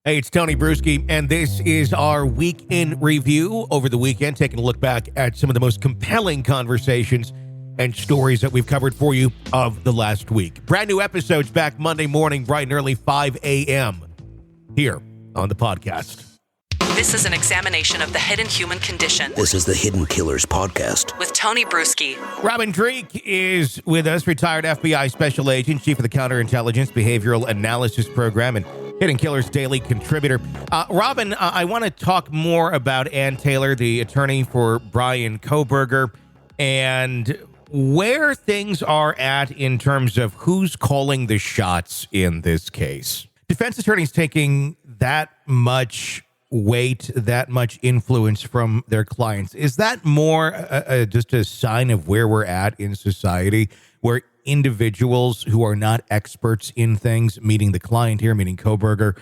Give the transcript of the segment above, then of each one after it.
Hey, it's Tony Brueski, and this is our week in review over the weekend, taking a look back at some of the most compelling conversations and stories that we've covered for you of the last week. Brand new episodes back Monday morning, bright and early, 5 a.m. here on the podcast. This is an examination of the hidden human condition. This is the Hidden Killers podcast with Tony Brueski. Robin Dreek is with us, retired FBI special agent, chief of the Counterintelligence Behavioral Analysis Program, and Hidden Killers Daily contributor. Robin, I want to talk more about Ann Taylor, the attorney for Brian Kohberger, and where things are at in terms of who's calling the shots in this case. Defense attorneys taking that much weight, that much influence from their clients. Is that more just a sign of where we're at in society, where individuals who are not experts in things, meaning the client here, meaning Kohberger,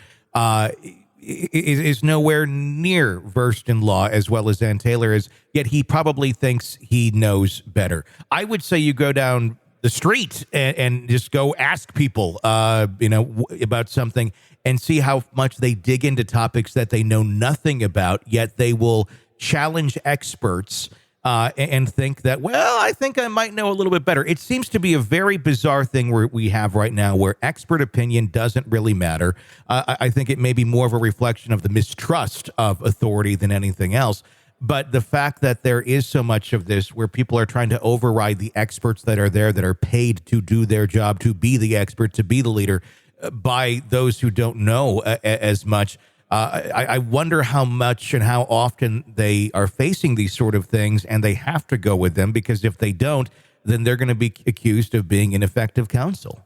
is nowhere near versed in law as well as Ann Taylor is, yet he probably thinks he knows better? I would say you go down the street and just go ask people, about something and see how much they dig into topics that they know nothing about, yet they will challenge experts and think that, well, I think I might know a little bit better. It seems to be a very bizarre thing where we have right now where expert opinion doesn't really matter. I think it may be more of a reflection of the mistrust of authority than anything else. But the fact that there is so much of this where people are trying to override the experts that are there, that are paid to do their job, to be the expert, to be the leader, by those who don't know as much. I wonder how much and how often they are facing these sort of things, and they have to go with them, because if they don't, then they're going to be accused of being ineffective counsel.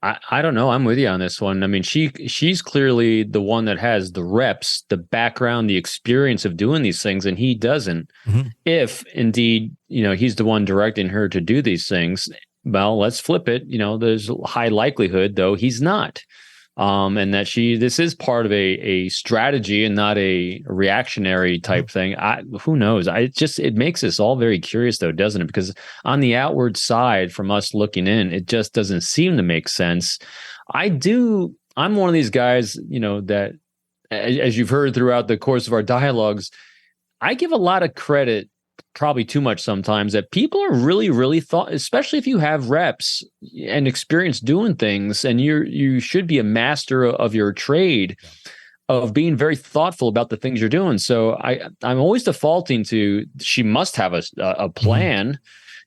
I don't know. I'm with you on this one. I mean, she's clearly the one that has the reps, the background, the experience of doing these things, and he doesn't. Mm-hmm. If indeed, he's the one directing her to do these things, well, let's flip it. There's a high likelihood, though, he's not. And that this is part of a strategy and not a reactionary type thing. Who knows? It makes us all very curious, though, doesn't it? Because on the outward side, from us looking in, it just doesn't seem to make sense. I'm one of these guys, that, as you've heard throughout the course of our dialogues, I give a lot of credit, probably too much sometimes, that people are really, really especially if you have reps and experience doing things, and you should be a master of your trade, of being very thoughtful about the things you're doing. So I'm always defaulting to, she must have a plan.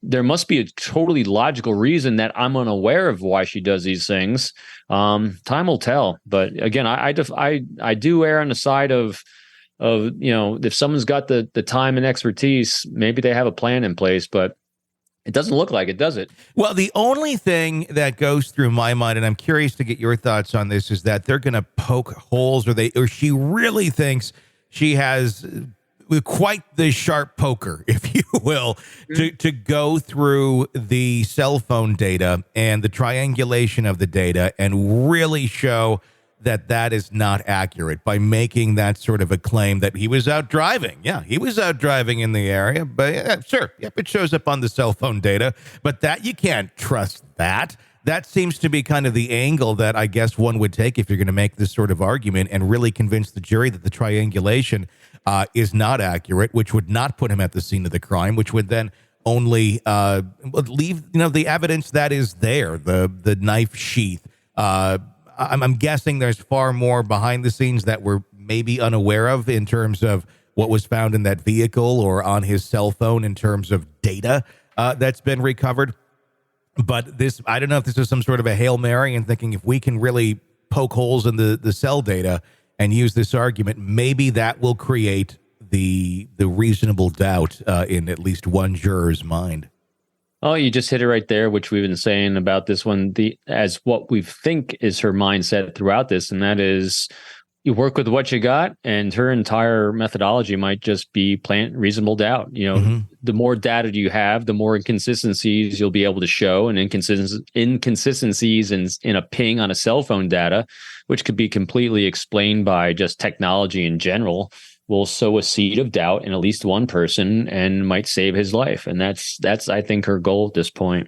There must be a totally logical reason that I'm unaware of why she does these things. Time will tell. But again, I do err on the side of if someone's got the time and expertise, maybe they have a plan in place, but it doesn't look like it, does it? Well, the only thing that goes through my mind, and I'm curious to get your thoughts on this, is that they're going to poke holes, or she really thinks she has quite the sharp poker, if you will, to go through the cell phone data and the triangulation of the data and really show that is not accurate by making that sort of a claim that he was out driving. Yeah, he was out driving in the area, but sure, yep, it shows up on the cell phone data, but that you can't trust that. That seems to be kind of the angle that I guess one would take if you're going to make this sort of argument and really convince the jury that the triangulation is not accurate, which would not put him at the scene of the crime, which would then only leave the evidence that is there, the knife sheath. I'm guessing there's far more behind the scenes that we're maybe unaware of in terms of what was found in that vehicle or on his cell phone in terms of data that's been recovered. But I don't know if this is some sort of a Hail Mary and thinking if we can really poke holes in the cell data and use this argument, maybe that will create the reasonable doubt in at least one juror's mind. Oh, you just hit it right there, which we've been saying about this one, as what we think is her mindset throughout this, and that is you work with what you got, and her entire methodology might just be plant reasonable doubt. The more data you have, the more inconsistencies you'll be able to show, and inconsistencies in a ping on a cell phone data, which could be completely explained by just technology in general, will sow a seed of doubt in at least one person and might save his life. And that's I think her goal at this point.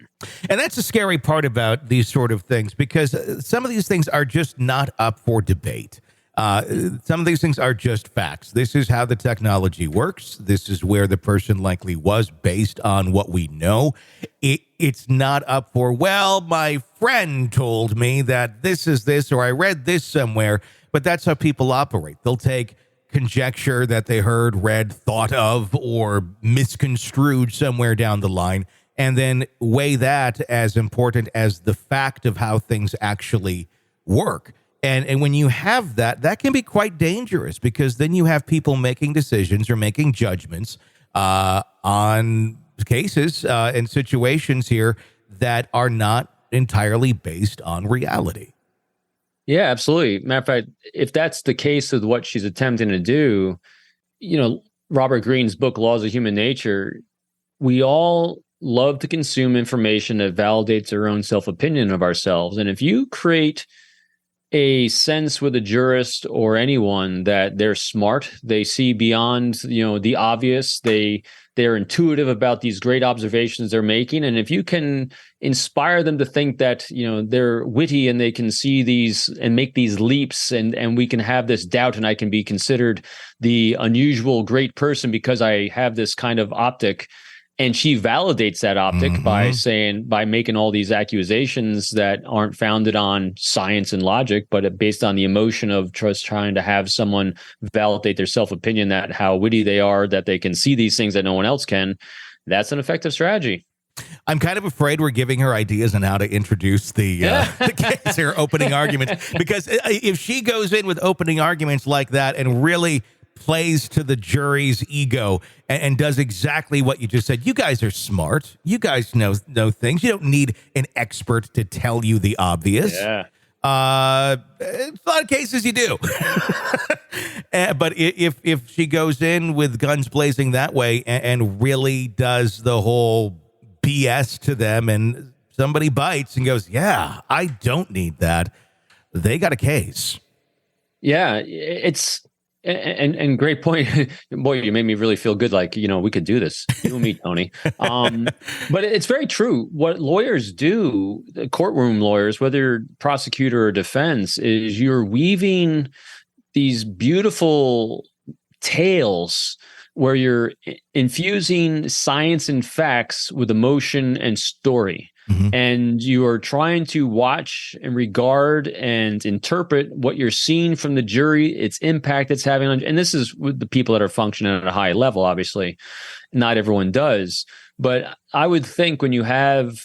And that's the scary part about these sort of things, because some of these things are just not up for debate. Some of these things are just facts. This is how the technology works. This is where the person likely was based on what we know. It's not up for, well, my friend told me that this is this, or I read this somewhere, but that's how people operate. They'll take conjecture that they heard, read, thought of, or misconstrued somewhere down the line, and then weigh that as important as the fact of how things actually work. And when you have that, that can be quite dangerous, because then you have people making decisions or making judgments on cases and situations here that are not entirely based on reality. Yeah, absolutely. Matter of fact, if that's the case with what she's attempting to do, Robert Greene's book, Laws of Human Nature, we all love to consume information that validates our own self-opinion of ourselves. And if you create a sense with a jurist or anyone that they're smart, they see beyond, the obvious, they're intuitive about these great observations they're making. And if you can inspire them to think that, they're witty and they can see these and make these leaps, and we can have this doubt, and I can be considered the unusual great person because I have this kind of optic. And she validates that optic by making all these accusations that aren't founded on science and logic, but based on the emotion of just trying to have someone validate their self-opinion, that how witty they are, that they can see these things that no one else can. That's an effective strategy. I'm kind of afraid we're giving her ideas on how to introduce the case, her opening arguments, because if she goes in with opening arguments like that and really plays to the jury's ego and does exactly what you just said. You guys are smart. You guys know things. You don't need an expert to tell you the obvious. Yeah. A lot of cases you do. But if she goes in with guns blazing that way and really does the whole BS to them, and somebody bites and goes, yeah, I don't need that, they got a case. Yeah, it's... And great point. Boy, you made me really feel good. Like, we could do this. You and me, Tony. But it's very true. What lawyers do, courtroom lawyers, whether prosecutor or defense, is you're weaving these beautiful tales where you're infusing science and facts with emotion and story. And you are trying to watch and regard and interpret what you're seeing from the jury, its impact it's having on, and this is with the people that are functioning at a high level. Obviously, not everyone does, but I would think when you have,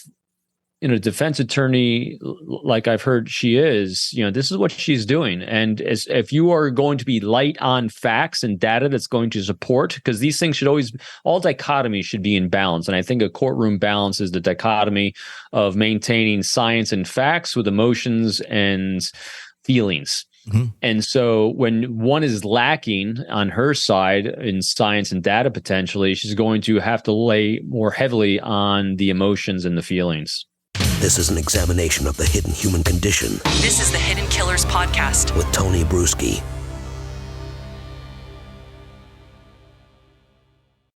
a defense attorney like I've heard she is, this is what she's doing. And if you are going to be light on facts and data that's going to support, because these things should always, all dichotomies should be in balance. And I think a courtroom balance is the dichotomy of maintaining science and facts with emotions and feelings. And so when one is lacking on her side in science and data, potentially, she's going to have to lay more heavily on the emotions and the feelings. This is an examination of the hidden human condition This is the Hidden Killers Podcast with Tony Brueski.